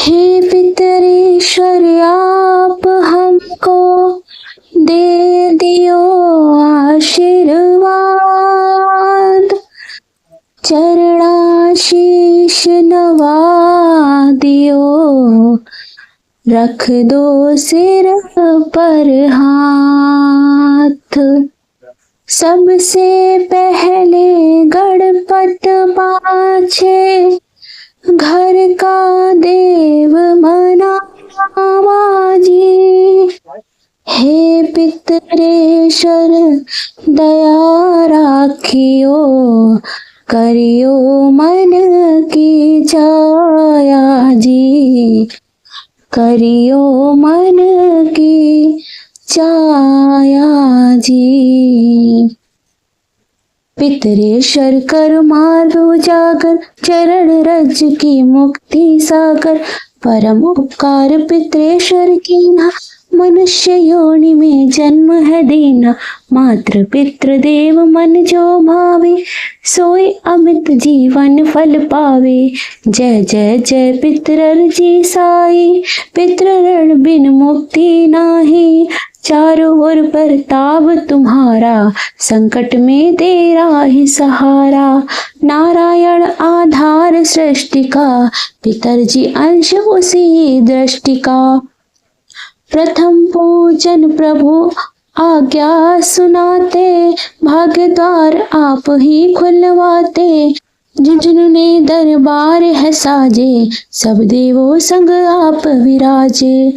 हे पितरेश्वर आप हमको दे दियो आशीर्वाद, चरणाशीष नवा दियो, रख दो सिर पर हाथ। सबसे पहले गणपत बाछे, घर का देव मनावा जी। हे पितरेश्वर दया राखियो, करियो मन की छाया जी, करियो मन की छाया जी। पितरेश्वर कर मार्ग उजागर, चरण रज की मुक्ति सागर। परम उपकार पितरेश्वर कीन्हा, मनुष्य योनि में जन्म है दीना। मातृ पितृ देव मन जो भावे, सोई अमित जीवन फल पावे। जय जय जय पितरर्जी साई, पितृ ऋण बिन मुक्ति नाही। चारों ओर परताप तुम्हारा, संकट में तेरा ही सहारा। नारायण आधार सृष्टि का, पितरजी अंश उसी दृष्टि का। प्रथम पूजन प्रभु आज्ञा सुनाते, भाग्य द्वार आप ही खुलवाते। जिनने दरबार है साजे, सब देवों संग आप विराजे।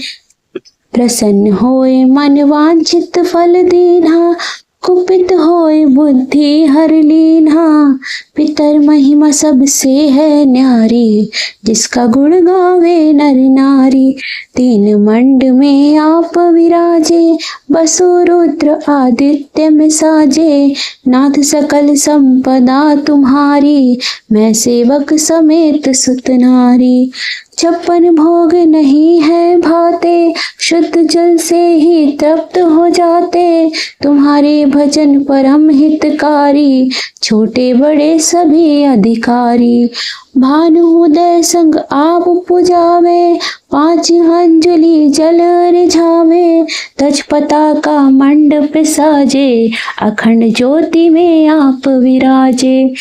प्रसन्न होए मन वांछित फल दीन्हा, कुपित होए बुद्धि हर लीन्हा। पितर महिमा सबसे है न्यारी, जिसका गुण गावे नर नारी। तीन मंड में आप विराजे, बसु रुद्र आदित्य में साजे। नाथ सकल संपदा तुम्हारी, मैं सेवक समेत सुत नारी। 56 भोग नहीं है भाते, शुद्ध जल से ही तृप्त हो जाते। तुम्हारे भजन परम हितकारी, छोटे बड़े सभी अधिकारी। भानु उदय संग आप पुजावे, 5 अंजलि जल रिझावे। तज पताका मंडप साजे, अखंड ज्योति में आप विराजे।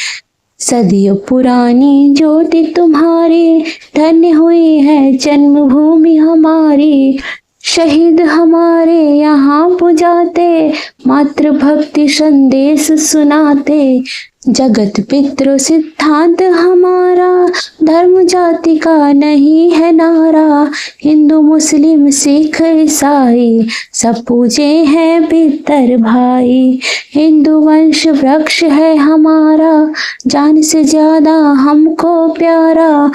सदियों पुरानी ज्योति तुम्हारी, धन्य हुई है जन्मभूमि हमारी। शहीद हमारे यहाँ पुजाते, मातृ भक्ति संदेश सुनाते। जगत पितृ सिद्धांत हमारा, धर्म जाति का नहीं है नारा। हिंदू मुस्लिम सिख ईसाई, सब पूजे हैं पितर भाई। हिंदू वंश वृक्ष है हमारा, जान से ज्यादा हमको प्यारा।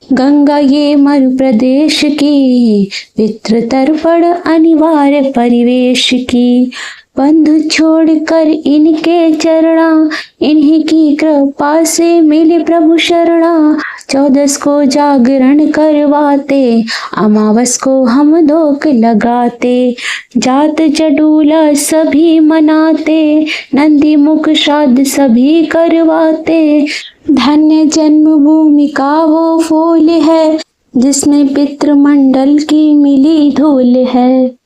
गंगा ये मरु प्रदेश की, पितृ तर्पण अनिवार्य परिवेश की। बंधु छोड़कर इनके चरणा, इन्हीं की कृपा से मिले प्रभु शरणा। 14 को जागरण करवाते, अमावस को हम धोक लगाते। जात जडूला सभी मनाते, नंदी मुख श्राद्ध सभी करवाते। धन्य जन्मभूमि का वो फूल है, जिसमें पितृमंडल की मिली धूल है।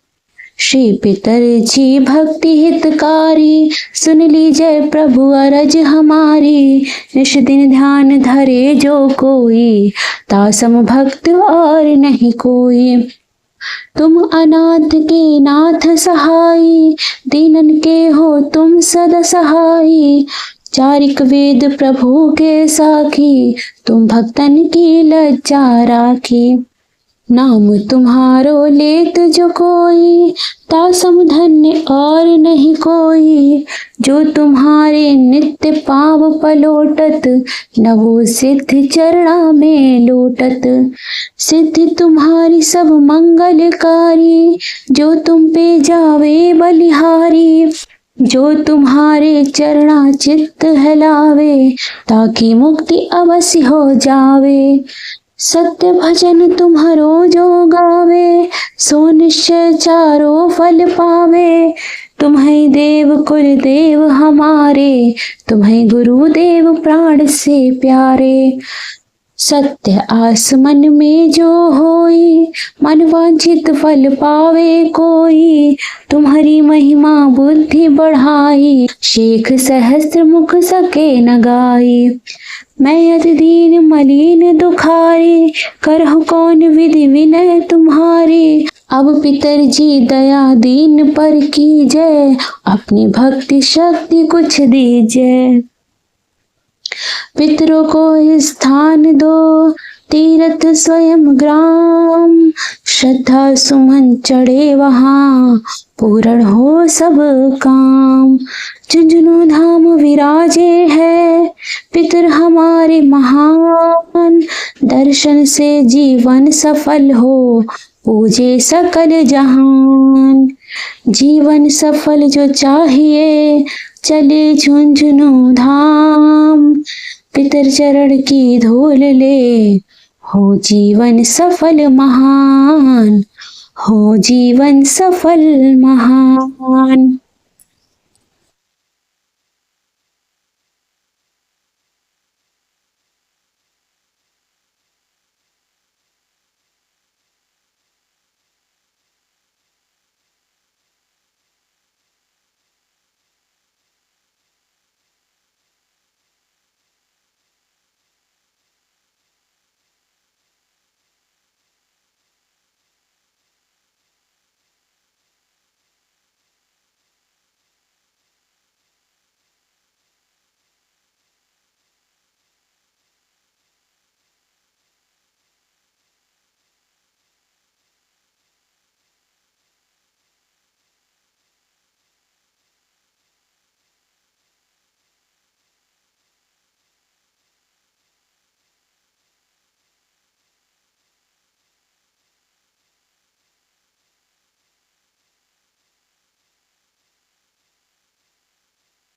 श्री पितर जी भक्ति हितकारी, सुन लीजिए प्रभु अरज हमारी। निश दिन ध्यान धरे जो कोई, तासम भक्त और नहीं कोई। तुम अनाथ के नाथ सहाई, दीनन के हो तुम सदा सहाई। चारिक वेद प्रभु के साखी, तुम भक्तन की लज्जा राखी। नाम तुम्हारो लेत जो कोई, तासम धन्य और नहीं कोई। जो तुम्हारे नित्य पाव पलोटत, नवो सिद्ध चरणा में लोटत। सिद्धि तुम्हारी सब मंगलकारी, जो तुम पे जावे बलिहारी। जो तुम्हारे चरणा चित्त हिलावे, ताकि मुक्ति अवश्य हो जावे। सत्य भजन तुम्हारो जो गावे, सो निश्चय चारों फल पावे। तुम्हें देव कुल देव हमारे, तुम्हें गुरुदेव प्राण से प्यारे। सत्य आस मन में जो होई, मन वांछित फल पावे कोई। तुम्हारी महिमा बुद्धि बढ़ाई, शेख सहस्त्र मुख सके न गाई। मैं अति दीन मलिन दुखारी, करहु कौन विधि विनय तुम्हारी। अब पितर जी दया दीन पर कीजय, अपनी भक्ति शक्ति कुछ दीजय। पितरों को स्थान दो, तीर्थ स्वयं ग्राम। श्रद्धा सुमन चढ़े वहाँ, पूर्ण हो सब काम। झुंझुनू धाम विराजे है, पितर हमारे महान। दर्शन से जीवन सफल हो, पूजे सकल जहान। जीवन सफल जो चाहिए, चले झुंझुनू धाम। पितर चरण की धूल ले, हो जीवन सफल महान। हो जीवन सफल महान।